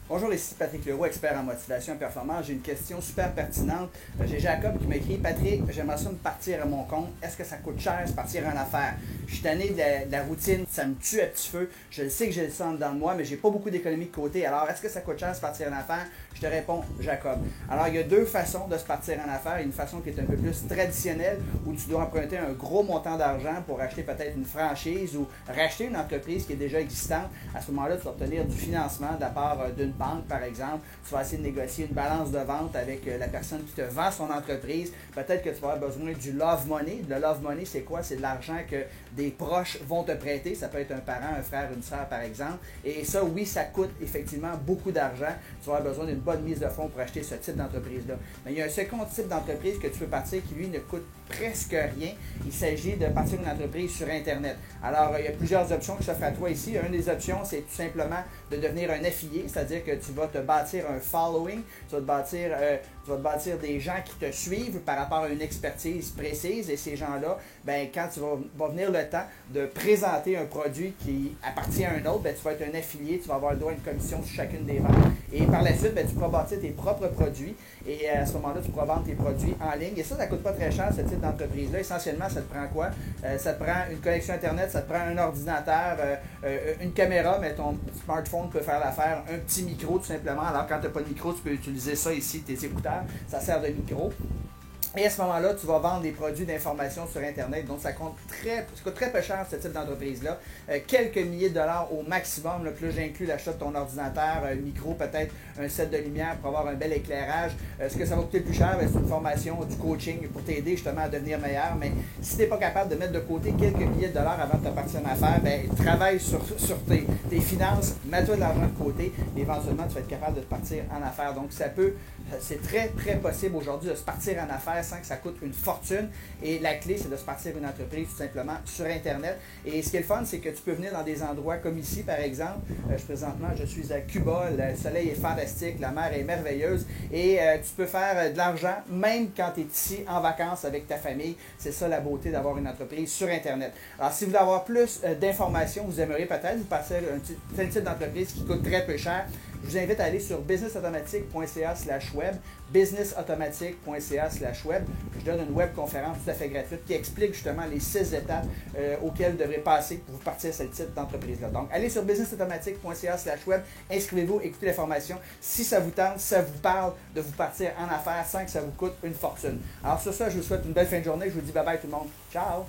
Bonjour, ici Patrick Leroux, expert en motivation et performance. J'ai une question super pertinente. J'ai Jacob qui m'a écrit: Patrick, j'aimerais ça me partir à mon compte. Est-ce que ça coûte cher de partir en affaires? Je suis tanné de la routine, ça me tue à petit feu. Je le sais que j'ai le sang dans moi, mais j'ai pas beaucoup d'économie de côté. Alors, est-ce que ça coûte cher de partir en affaires? Je te réponds, Jacob. Alors, il y a deux façons de se partir en affaires. Une façon qui est un peu plus traditionnelle, où tu dois emprunter un gros montant d'argent pour acheter peut-être une franchise ou racheter une entreprise qui est déjà existante. À ce moment-là, tu vas obtenir du financement de la part d'une banque, par exemple. Tu vas essayer de négocier une balance de vente avec la personne qui te vend son entreprise. Peut-être que tu vas avoir besoin du love money. Le love money, c'est quoi? C'est de l'argent que des proches vont te prêter. Ça peut être un parent, un frère, une soeur, par exemple. Et ça, oui, ça coûte effectivement beaucoup d'argent. Tu vas avoir besoin d'une bonne mise de fonds pour acheter ce type d'entreprise-là. Mais il y a un second type d'entreprise que tu peux partir qui, lui, ne coûte presque rien. Il s'agit de partir une entreprise sur Internet. Alors, il y a plusieurs options qui s'offrent à toi ici. Une des options, c'est tout simplement de devenir un affilié, c'est-à-dire que tu vas te bâtir un following, tu vas te bâtir des gens qui te suivent par rapport à une expertise précise, et ces gens-là, ben, quand va venir le temps de présenter un produit qui appartient à un autre, ben, tu vas être un affilié, tu vas avoir le droit à une commission sur chacune des ventes, et par la suite, ben, tu pourras bâtir tes propres produits, et à ce moment-là, tu pourras vendre tes produits en ligne, et ça ne coûte pas très cher, ce type d'entreprise-là. Essentiellement, ça te prend quoi? Ça te prend une connexion Internet, ça te prend un ordinateur, une caméra, mais ton smartphone peut faire l'affaire, un petit micro tout simplement. Alors quand tu n'as pas de micro, tu peux utiliser ça ici, tes écouteurs, ça sert de micro. Et à ce moment-là, tu vas vendre des produits d'information sur Internet. Donc, ça coûte très peu cher, ce type d'entreprise-là. Quelques milliers de dollars au maximum. Là, puis là, j'inclus l'achat de ton ordinateur, un micro, peut-être un set de lumière pour avoir un bel éclairage. Ce que ça va coûter le plus cher, c'est une formation, du coaching pour t'aider justement à devenir meilleur. Mais si tu n'es pas capable de mettre de côté quelques milliers de dollars avant de te partir en affaires, ben, travaille sur tes finances, mets-toi de l'argent de côté. Et éventuellement, tu vas être capable de te partir en affaires. Donc, c'est très, très possible aujourd'hui de se partir en affaires sans que ça coûte une fortune. Et la clé, c'est de se partir une entreprise tout simplement sur Internet. Et ce qui est le fun, c'est que tu peux venir dans des endroits comme ici, par exemple. Présentement, je suis à Cuba. Le soleil est fantastique, la mer est merveilleuse. Et tu peux faire de l'argent même quand tu es ici en vacances avec ta famille. C'est ça la beauté d'avoir une entreprise sur Internet. Alors, si vous voulez avoir plus d'informations, vous aimeriez peut-être vous partir un type d'entreprise qui coûte très peu cher, je vous invite à aller sur businessautomatique.ca/web, businessautomatique.ca/web. Je donne une webconférence tout à fait gratuite qui explique justement les 6 étapes auxquelles vous devrez passer pour vous partir ce type d'entreprise-là. Donc, allez sur businessautomatique.ca/web, inscrivez-vous, écoutez les formations. Si ça vous tente, ça vous parle de vous partir en affaires sans que ça vous coûte une fortune. Alors sur ça, je vous souhaite une belle fin de journée. Je vous dis bye bye tout le monde. Ciao!